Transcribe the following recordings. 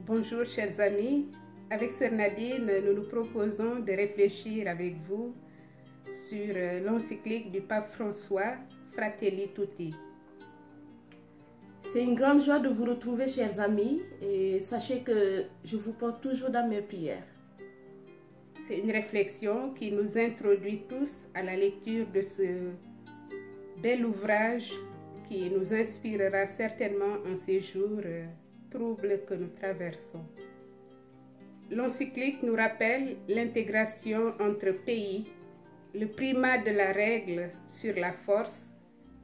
Bonjour chers amis, avec Sœur Nadine, nous nous proposons de réfléchir avec vous sur l'encyclique du pape François, Fratelli Tutti. C'est une grande joie de vous retrouver chers amis et sachez que je vous porte toujours dans mes prières. C'est une réflexion qui nous introduit tous à la lecture de ce bel ouvrage qui nous inspirera certainement en ces jours troubles que nous traversons. L'encyclique nous rappelle l'intégration entre pays, le primat de la règle sur la force,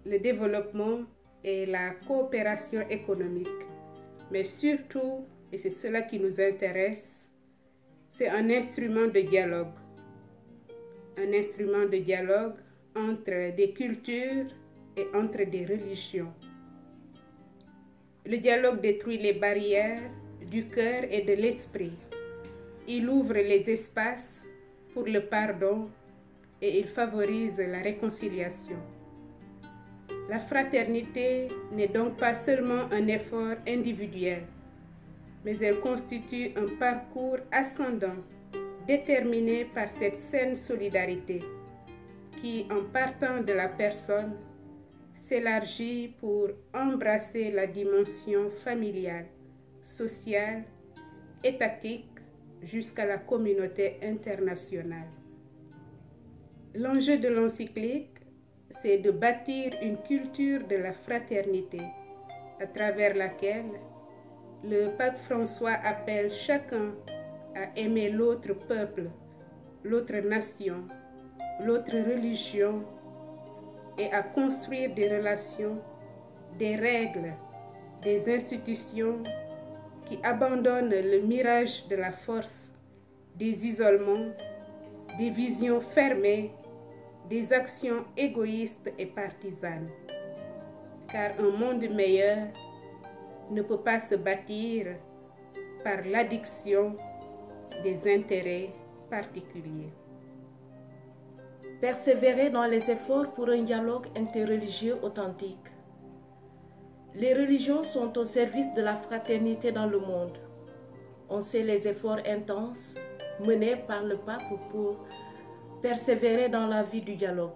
le développement et la coopération économique. Mais surtout, et c'est cela qui nous intéresse, c'est un instrument de dialogue. Un instrument de dialogue entre des cultures et entre des religions. Le dialogue détruit les barrières du cœur et de l'esprit. Il ouvre les espaces pour le pardon et il favorise la réconciliation. La fraternité n'est donc pas seulement un effort individuel, mais elle constitue un parcours ascendant, déterminé par cette saine solidarité, qui, en partant de la personne, s'élargit pour embrasser la dimension familiale, sociale, étatique, jusqu'à la communauté internationale. L'enjeu de l'encyclique, c'est de bâtir une culture de la fraternité, à travers laquelle le pape François appelle chacun à aimer l'autre peuple, l'autre nation, l'autre religion, et à construire des relations, des règles, des institutions qui abandonnent le mirage de la force, des isolements, des visions fermées, des actions égoïstes et partisanes. Car un monde meilleur ne peut pas se bâtir par l'addiction des intérêts particuliers. Persévérer dans les efforts pour un dialogue interreligieux authentique. Les religions sont au service de la fraternité dans le monde. On sait les efforts intenses menés par le pape pour persévérer dans la vie du dialogue.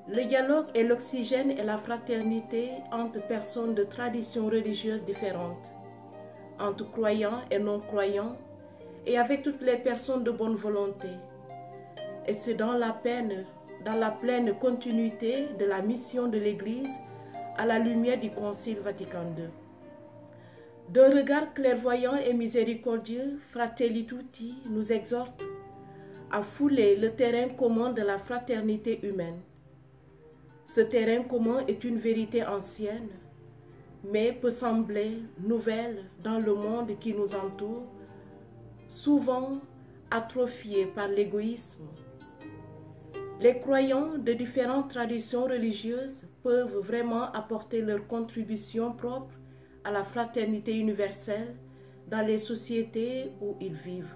Le dialogue est l'oxygène et la fraternité entre personnes de traditions religieuses différentes, entre croyants et non-croyants, et avec toutes les personnes de bonne volonté. Et c'est dans la pleine continuité de la mission de l'Église à la lumière du Concile Vatican II. D'un regard clairvoyant et miséricordieux, Fratelli Tutti nous exhorte à fouler le terrain commun de la fraternité humaine. Ce terrain commun est une vérité ancienne, mais peut sembler nouvelle dans le monde qui nous entoure, souvent atrophié par l'égoïsme. Les croyants de différentes traditions religieuses peuvent vraiment apporter leur contribution propre à la fraternité universelle dans les sociétés où ils vivent.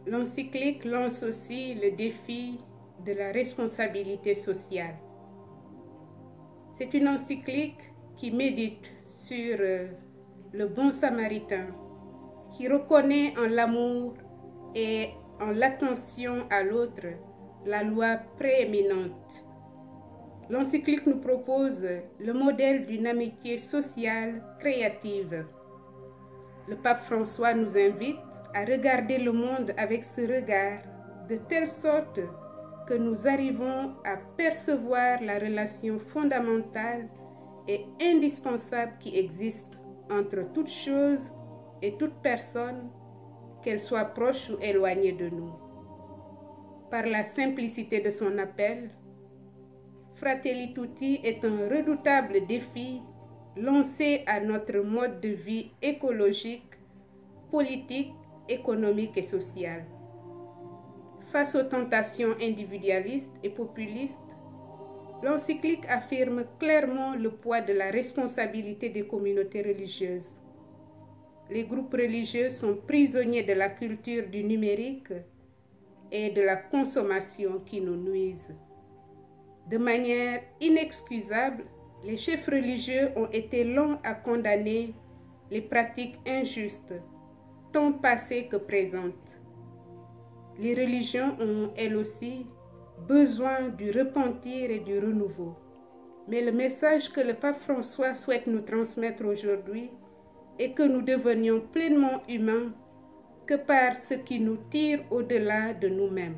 L'encyclique lance aussi le défi de la responsabilité sociale. C'est une encyclique qui médite sur le bon samaritain, qui reconnaît en l'amour et en l'attention à l'autre la loi prééminente. L'encyclique nous propose le modèle d'une amitié sociale créative. Le pape François nous invite à regarder le monde avec ce regard, de telle sorte que nous arrivons à percevoir la relation fondamentale et indispensable qui existe entre toute chose et toute personne, qu'elle soit proche ou éloignée de nous. Par la simplicité de son appel, Fratelli Tutti est un redoutable défi lancé à notre mode de vie écologique, politique, économique et social. Face aux tentations individualistes et populistes, l'encyclique affirme clairement le poids de la responsabilité des communautés religieuses. Les groupes religieux sont prisonniers de la culture du numérique et de la consommation qui nous nuisent. De manière inexcusable, les chefs religieux ont été longs à condamner les pratiques injustes, tant passées que présentes. Les religions ont, elles aussi, besoin du repentir et du renouveau. Mais le message que le pape François souhaite nous transmettre aujourd'hui est que nous devenions pleinement humains que par ce qui nous tire au-delà de nous-mêmes,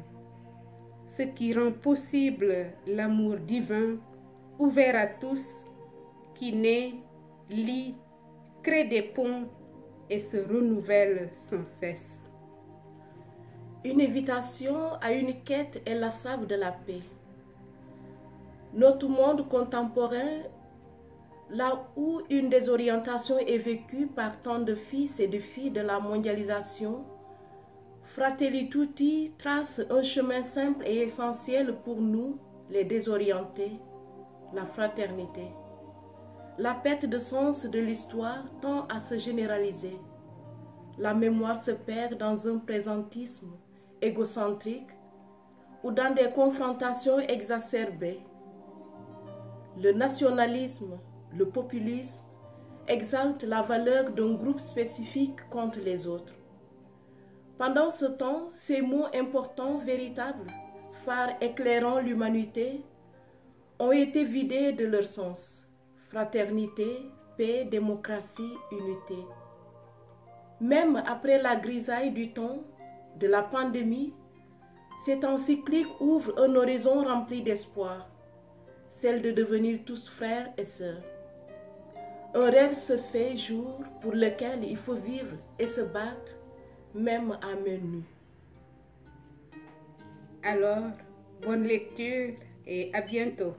ce qui rend possible l'amour divin, ouvert à tous, qui naît, lie, crée des ponts et se renouvelle sans cesse. Une invitation à une quête inlassable de la paix. Notre monde contemporain, là où une désorientation est vécue par tant de fils et de filles de la mondialisation, Fratelli Tutti trace un chemin simple et essentiel pour nous, les désorientés, la fraternité. La perte de sens de l'histoire tend à se généraliser. La mémoire se perd dans un présentisme égocentrique ou dans des confrontations exacerbées. Le nationalisme, le populisme exaltent la valeur d'un groupe spécifique contre les autres. Pendant ce temps, ces mots importants, véritables, phares éclairant l'humanité, ont été vidés de leur sens. Fraternité, paix, démocratie, unité. Même après la grisaille du temps, de la pandémie, cette encyclique ouvre un horizon rempli d'espoir, celle de devenir tous frères et sœurs. Un rêve se fait jour pour lequel il faut vivre et se battre, même à main nue. Alors, bonne lecture et à bientôt.